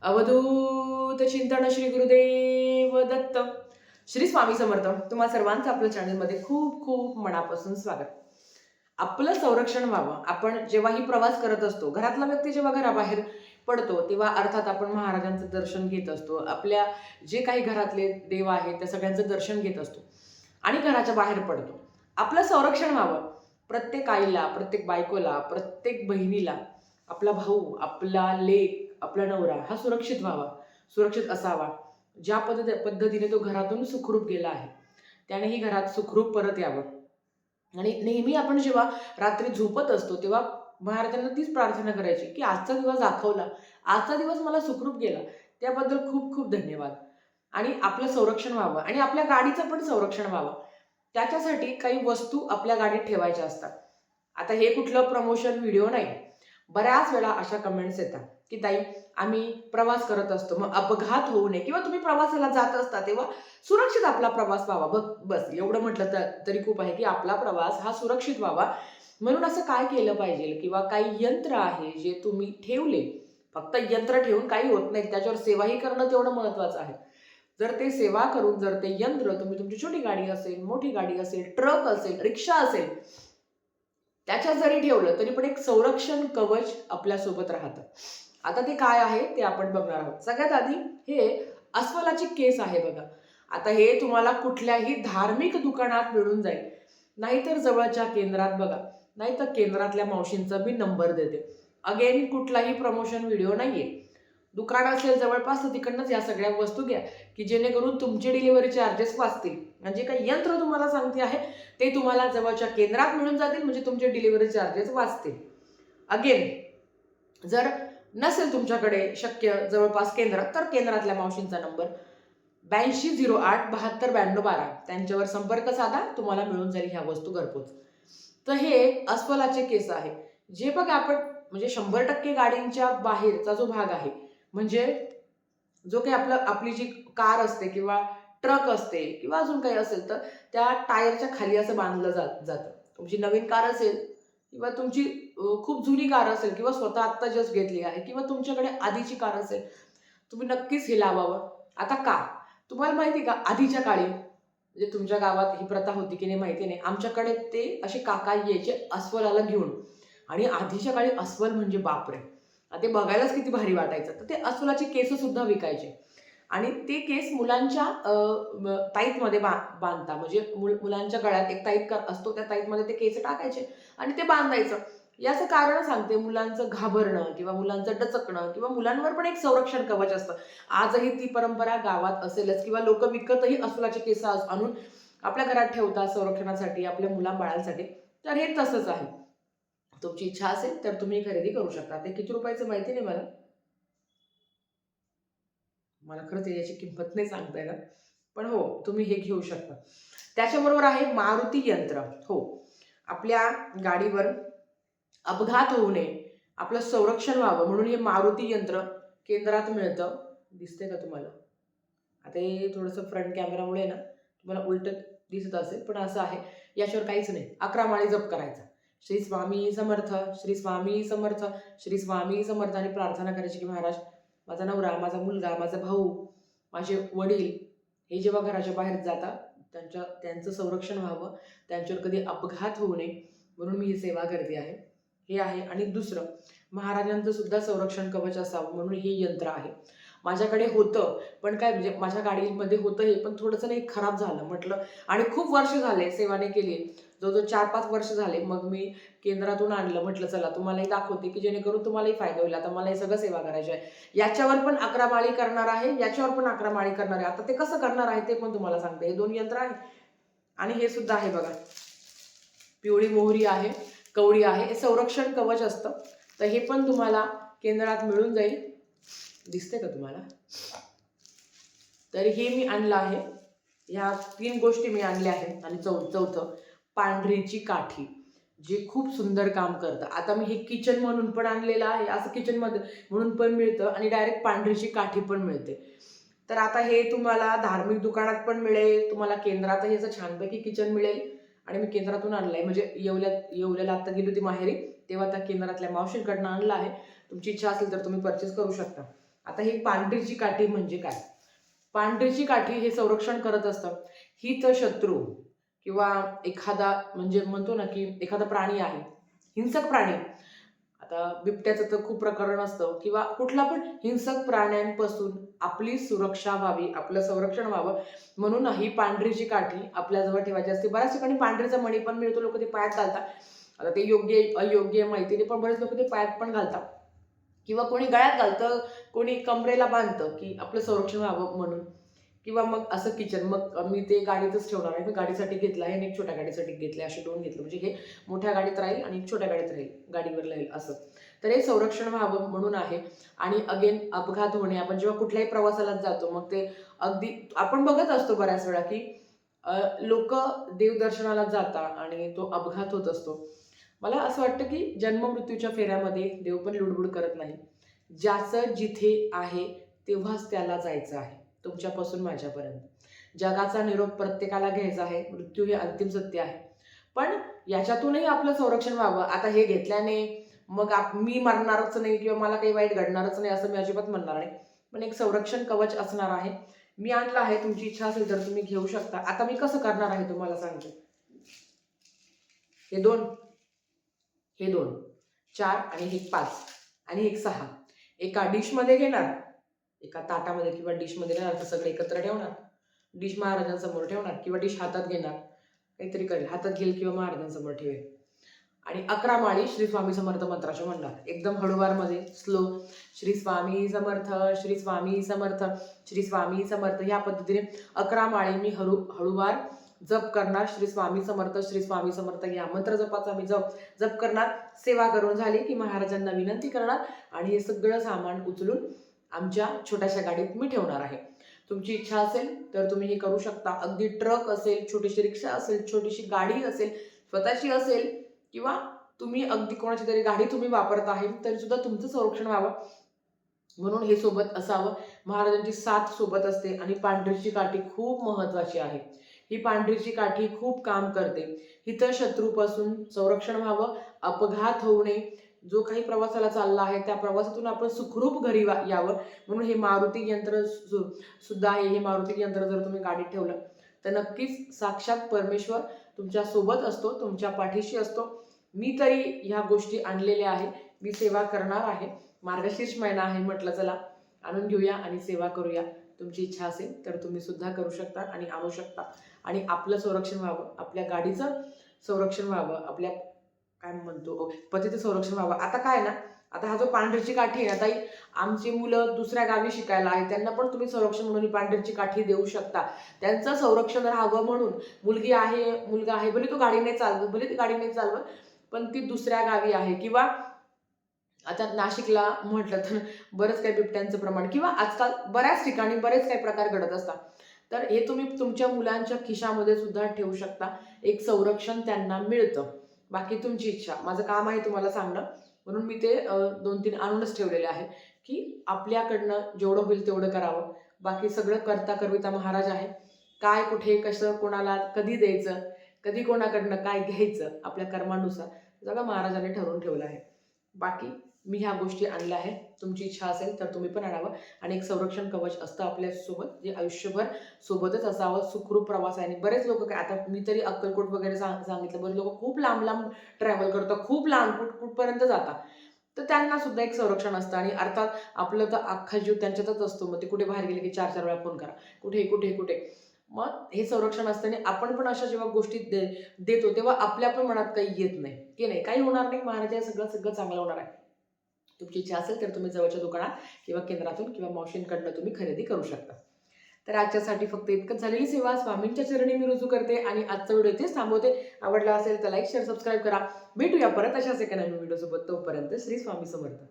अवधूत चिंतन श्री गुरुदेव दत्त. श्री स्वामी समर्थ. तुम्हा सर्वांचं आपल्या चॅनलमध्ये खूप खूप मनापासून स्वागत. आपलं संरक्षण व्हावं. आपण जेव्हाही प्रवास करत असतो, घरातला व्यक्ती जेव्हा घराबाहेर पडतो तेव्हा अर्थात आपण महाराजांचं दर्शन घेत असतो. आपल्या जे काही घरातले देव आहेत त्या सगळ्यांचं दर्शन घेत असतो आणि घराच्या बाहेर पडतो. आपलं संरक्षण व्हावं. प्रत्येक आईला, प्रत्येक बायकोला, प्रत्येक बहिणीला आपला भाऊ, आपला लेक, आपला नवरा हा सुरक्षित व्हावा, सुरक्षित असावा. ज्या पद्धतीने तो घरातून सुखरूप गेला आहे त्यानेही घरात सुखरूप परत यावं. आणि नेहमी आपण जेव्हा रात्री झोपत असतो तेव्हा महाराजांना तीच प्रार्थना करायची की आजचा दिवस दाखवला, आजचा दिवस मला सुखरूप गेला, त्याबद्दल खूप खूप धन्यवाद. आणि आपलं संरक्षण व्हावं आणि आपल्या गाडीचं पण संरक्षण व्हावं. त्याच्यासाठी काही वस्तू आपल्या गाडीत ठेवायच्या असतात. आता हे कुठलं प्रमोशन व्हिडिओ नाही. बऱ्याच वेळा अशा कमेंट्स येतात की ताई, आम्ही प्रवास करत असतो, मग अपघात होऊ नये किंवा तुम्ही प्रवासाला जात असता तेव्हा सुरक्षित आपला प्रवास व्हावा. बस एवढं म्हटलं तरी खूप आहे की आपला प्रवास हा सुरक्षित व्हावा. म्हणून असं काय केलं पाहिजे किंवा काही यंत्र आहे जे तुम्ही ठेवले. फक्त यंत्र ठेवून काही होत नाही, त्याच्यावर सेवाही करणं तेवढं महत्वाचं आहे. जर ते सेवा करून जर ते यंत्र तुम्ही तुमची छोटी गाडी असेल, मोठी गाडी असेल, ट्रक असेल, रिक्षा असेल, त्याच्यात जरी ठेवलं तरी पण एक संरक्षण कवच आपल्यासोबत राहतं. आता ते काय आहे ते आपण बघणार आहोत. सगळ्यात आधी हे अस्वलाची केस आहे बघा. आता हे तुम्हाला कुठल्याही धार्मिक दुकानात मिळून जाईल, नाहीतर जवळच्या केंद्रात बघा, नाहीतर केंद्रातल्या मावशींचा मी नंबर देते. अगेन कुठलाही प्रमोशन व्हिडिओ नाहीये. दुकान असेल जवळपास तर तिकडनंच या सगळ्या वस्तू घ्या की जेणेकरून तुमचे डिलिव्हरी चार्जेस वाचतील. म्हणजे काही यंत्र तुम्हाला सांगते आहे ते तुम्हाला जवळच्या केंद्रात मिळून जातील, म्हणजे तुमचे डिलिव्हरी चार्जेस वाचतील. अगेन जर नसेल तुमच्याकडे शक्य जवळपास केंद्र, तर केंद्रातल्या मावशींचा नंबर 8208 72 92 12, त्यांच्यावर संपर्क साधा, तुम्हाला मिळून जाईल ह्या वस्तू घरपोच. तर हे अस्वलाचे केस आहे, जे बघा आपण म्हणजे 100% गाडींच्या बाहेरचा जो भाग आहे, म्हणजे जो काही आपली जी कार असते किंवा ट्रक असते किंवा अजून काही असेल तर त्या टायरच्या खाली असं बांधलं जातं. तुमची नवीन कार असेल किंवा तुमची खूप जुनी कार असेल किंवा स्वतः आत्ता जस्ट घेतली आहे किंवा तुमच्याकडे आधीची कार असेल, तुम्ही नक्कीच हे लावावं. आता का तुम्हाला माहिती का, आधीच्या काळी म्हणजे तुमच्या गावात ही प्रथा होती की नाही माहिती नाही, आमच्याकडे ते असे काका यायचे अस्वलाला घेऊन. आणि आधीच्या काळी अस्वल म्हणजे बापरे, ते बघायलाच किती भारी वाटायचं. तर ते अस्वलाचे केस सुद्धा विकायचे आणि ते केस मुलांच्या ताईतमध्ये बांधता, म्हणजे मुलांच्या गळ्यात एक ताईत असतो, त्या ताईतमध्ये ते केस टाकायचे आणि ते बांधायचं. याचं कारण सांगते, मुलांचं घाबरणं किंवा मुलांचं डचकणं किंवा मुलांवर पण एक संरक्षण कवच असतं. आजही ती परंपरा गावात असेलच किंवा लोक विकतही अस्वलाचे केस आणून आपल्या घरात ठेवतात संरक्षणासाठी, आपल्या मुलांबाळांसाठी. तर हे तसंच आहे. तुमची इच्छा असेल तर तुम्ही खरेदी करू शकता. ते किती रुपयाचं माहिती नाही मला. मला खरंच याची किंमत नाही सांगता येणार. पण हो, तुम्ही हे घेऊ शकता. त्याच्याबरोबर आहे मारुती यंत्र. हो, आपल्या गाडीवर अपघात होऊ नये, आपलं संरक्षण व्हावं म्हणून हे मारुती यंत्र केंद्रात मिळतं. दिसतंय का तुम्हाला? आता हे थोडंसं फ्रंट कॅमेरामुळे ना तुम्हाला उलटं दिसत असेल, पण असं आहे. याच्यावर काहीच नाही. 11 माळी जप करायचा. श्री स्वामी समर्थ, श्री स्वामी समर्थ, श्री स्वामी समर्थ आणि प्रार्थना करायची की महाराज, माझा नवरा, माझा मुलगा, माझा भाऊ, माझे वडील हे जेव्हा घराच्या बाहेर जातात त्यांचं संरक्षण व्हावं, त्यांच्यावर कधी अपघात होऊ नये म्हणून मी ही सेवा करते आहे. हे आहे. आणि दुसरं, महाराजांचं सुद्धा संरक्षण कवच असावं म्हणून हे यंत्र आहे. माझ्याकडे होतं, पण काय म्हणजे माझ्या गाडीमध्ये होतं हे, पण थोडंसं नाही खराब झालं म्हटलं. आणि खूप वर्ष झाले सेवाने केली, जवळजवळ 4-5 वर्ष झाले. मग मी केंद्रातून आणलं. म्हटलं चला तुम्हालाही दाखवते की जेणेकरून तुम्हालाही फायदा होईल. आता मला हे सगळं सेवा करायची आहे. याच्यावर पण 11 माळी करणार आहे, याच्यावर पण 11 माळी करणार आहे. आता ते कसं करणार आहे ते पण तुम्हाला सांगते. हे 2 यंत्र आहे आणि हे सुद्धा आहे बघा. पिवळी मोहरी आहे, कवडी आहे, हे संरक्षण कवच असतं. तर हे पण तुम्हाला केंद्रात मिळून जाईल. दिसते का तुम्हाला? तर हे मी आणलं आहे. ह्या 3 गोष्टी मी आणल्या आहेत. आणि चौथं पांढरीची काठी, जे खूप सुंदर काम करतं. आता मी हे किचन म्हणून पण आणलेलं आहे. असं किचनमध्ये म्हणून पण मिळतं आणि डायरेक्ट पांढरीची काठी पण मिळते. तर आता हे तुम्हाला धार्मिक दुकानात पण मिळेल, तुम्हाला केंद्रातही असं छानपैकी किचन मिळेल. आणि मी केंद्रातून आणलं आहे, म्हणजे येवल्याला आता गेली होती माहेरी, तेव्हा त्या केंद्रातल्या मावशींकडनं आणलं आहे. तुमची इच्छा असेल तर तुम्ही परचेस करू शकता. आता ही पांढरीची काठी म्हणजे काय? पांढरीची काठी हे संरक्षण करत असतं. हित शत्रू किंवा एखादा म्हणजे म्हणतो ना, की एखादा प्राणी आहे, हिंसक प्राणी. आता बिबट्याचं तर खूप प्रकरण असतं किंवा कुठला पण हिंसक प्राण्यांपासून आपली सुरक्षा व्हावी, आपलं संरक्षण व्हावं म्हणून ही पांढरीची काठी आपल्याजवळ ठेवायची असते. बऱ्याच ठिकाणी पांढरीचा मणी पण मिळतो, लोकं ते पायात घालतात. आता ते योग्य अयोग्य माहिती नाही, पण बरेच लोकं ते पायात पण घालतात किंवा कोणी गळ्यात घालतं, कोणी कमरेला बांधतं, की आपलं संरक्षण व्हावं म्हणून. किंवा मग असं किचन, मग मी ते गाडीतच ठेवणार आहे. मी गाडीसाठी घेतलं आहे आणि एक छोट्या गाडीसाठी घेतलं आहे, असे 2 घेतलं. म्हणजे हे मोठ्या गाडीत राहील आणि छोट्या गाडीत राहील, गाडीवर राहील असं. तर हे संरक्षण व्हावं म्हणून आहे. आणि अगेन अपघात होणे, आपण जेव्हा कुठल्याही प्रवासाला जातो, मग ते अगदी आपण बघत असतो बऱ्याच वेळा, की देवदर्शनाला जातात आणि तो अपघात होत असतो. मला असं वाटतं, की जन्म-मृत्यूच्या फेऱ्यामध्ये देव पण लुडबुड करत नाही. ज्याचं जिथे आहे, तेव्हाच त्याला जायचं आहे. तुमच्यापासून माझ्यापर्यंत. जगाचा निरोप प्रत्येकाला घ्यायचा आहे. मृत्यू हे अंतिम सत्य आहे. पण याच्यातूनही आपलं संरक्षण व्हावं. आता हे घेतल्याने मग मी मरणारच नाही किंवा मला काही वाईट घडणारच नाही असं मी अजिबात म्हणणार नाही. पण एक संरक्षण कवच असणार आहे. मी आणलं आहे. तुमची इच्छा असेल तर तुम्ही घेऊ शकता. आता मी कसं करणार आहे तुम्हाला सांगते. हे 2, हे 2, 4 आणि हे 5 आणि एक 6. एका डिशमध्ये घेणार, एका ताटामध्ये किंवा डिशमध्ये घेणार, तर सगळे एकत्र ठेवणार. डिश महाराजांसमोर ठेवणार किंवा डिश हातात घेणार. काहीतरी करेल, हातात घेईल किंवा महाराजांसमोर ठेवेल. आणि 11 माळी श्री स्वामी समर्थ मंत्राच्या म्हणणार. एकदम हळूवारमध्ये स्लो. श्री स्वामी समर्थ, श्री स्वामी समर्थ, श्री स्वामी समर्थ या पद्धतीने 11 माळी मी हळूवार जप करणार. श्री स्वामी समर्थ, श्री स्वामी समर्थ या मंत्र जपाचा मी जप करणार. सेवा करून झाली की महाराजांना विनंती करणार आणि हे सगळं सामान उचलून आमच्या छोट्याशा गाडीत मी ठेवणार आहे. तुमची इच्छा असेल तर तुम्ही हे करू शकता. अगदी ट्रक असेल, छोटीशी रिक्षा असेल, छोटीशी गाडी असेल, स्वतःची असेल किंवा तुम्ही अगदी कोणाची तरी गाडी तुम्ही वापरत आहे, तरी सुद्धा तुमचं संरक्षण व्हावं म्हणून हे सोबत असावं. महाराजांची साथ सोबत असते आणि पांढरीची काठी खूप महत्त्वाची आहे. ही पांढरीची काठी खूप काम करते. हितशत्रूपासून संरक्षण व्हावं, अपघात होऊ नये. जो काही प्रवासाला चालला आहे त्या प्रवासातून आपण सुखरूप घरी यावं म्हणून हे मारुती यंत्र सुद्धा आहे. हे मारुती यंत्र जर तुम्ही गाडीत ठेवलं तर नक्कीच साक्षात परमेश्वर तुमच्या सोबत असतो, तुमच्या पाठीशी असतो. मी तरी ह्या गोष्टी आणलेल्या आहे. मी सेवा करणार आहे. मार्गशीर्ष महिना आहे, म्हटलं चला आणून घेऊया आणि सेवा करूया. तुमची इच्छा असेल तर तुम्ही सुद्धा करू शकता आणि आणू शकता आणि आपलं संरक्षण व्हावं, आपल्या गाडीचं संरक्षण व्हावं, आपल्या काय म्हणतो पतीचं संरक्षण व्हावं. आता काय ना, आता हा जो पांढरीची काठी आहे ना ताई, आमची मुलं दुसऱ्या गावी शिकायला आहे, त्यांना पण तुम्ही संरक्षण म्हणून ही पांढरीची काठी देऊ शकता. त्यांचं संरक्षण राहावं म्हणून. मुलगी आहे, मुलगा आहे, भले तो गाडीने चालवत, भले ती गाडीने चालवत, पण ती दुसऱ्या गावी आहे किंवा आता नाशिकला म्हटलं तर बरंच काही बिबट्यांचं प्रमाण किंवा आजकाल बऱ्याच ठिकाणी बरेच काही प्रकार घडत असतात. तर हे तुम्ही तुमच्या मुलांच्या खिशामध्ये सुद्धा ठेवू शकता. एक संरक्षण त्यांना मिळतं. बाकी तुमची इच्छा. माझं काम आहे तुम्हाला सांगणं. म्हणून मी ते 2-3 आणूनच ठेवलेले आहे, की आपल्याकडनं जेवढं होईल तेवढं करावं. बाकी सगळं करता करविता महाराज आहे. काय, कुठे, कसं, कोणाला, कधी द्यायचं, कधी कोणाकडनं काय घ्यायचं आपल्या कर्मानुसार सगळं महाराजांनी ठरवून ठेवलं आहे. बाकी मी ह्या गोष्टी आणल्या आहेत. तुमची इच्छा असेल तर तुम्ही पण आणावं आणि एक संरक्षण कवच असतं आपल्यासोबत, जे आयुष्यभर सोबतच असावं. सुखरूप प्रवास आहे आणि बरेच लोक काय, आता मी तरी अक्कलकोट वगैरे सांगितलं, बरेच लोक खूप लांब लांब ट्रॅव्हल करतात, खूप लांब कुठपर्यंत जातात. तर त्यांना सुद्धा एक संरक्षण असतं आणि अर्थात आपलं तर अख्खा जीव त्यांच्यातच असतो. मग ते कुठे बाहेर गेले की 4-4 वेळा फोन करा, कुठे कुठे कुठे. मग हे संरक्षण असतं आणि आपण पण अशा जेव्हा गोष्टी देतो तेव्हा आपल्या पण मनात काही येत नाही की नाही काही होणार नाही, महाराज सगळं सगळं चांगलं होणार आहे. तुमची इच्छा असेल तर तुम्ही जवळच्या दुकानात किंवा केंद्रातून किंवा मावशींकडनं तुम्ही खरेदी करू शकता. तर आजच्यासाठी फक्त इतकंच. झालेली सेवा स्वामींच्या चरणी मी रुजू करते आणि आजचा व्हिडिओ इथेच थांबवते. आवडला असेल तर लाईक, शेअर, सबस्क्राईब करा. भेटूया परत अशाच एका नवीन व्हिडिओसोबत. तोपर्यंत श्री स्वामी समर्थ.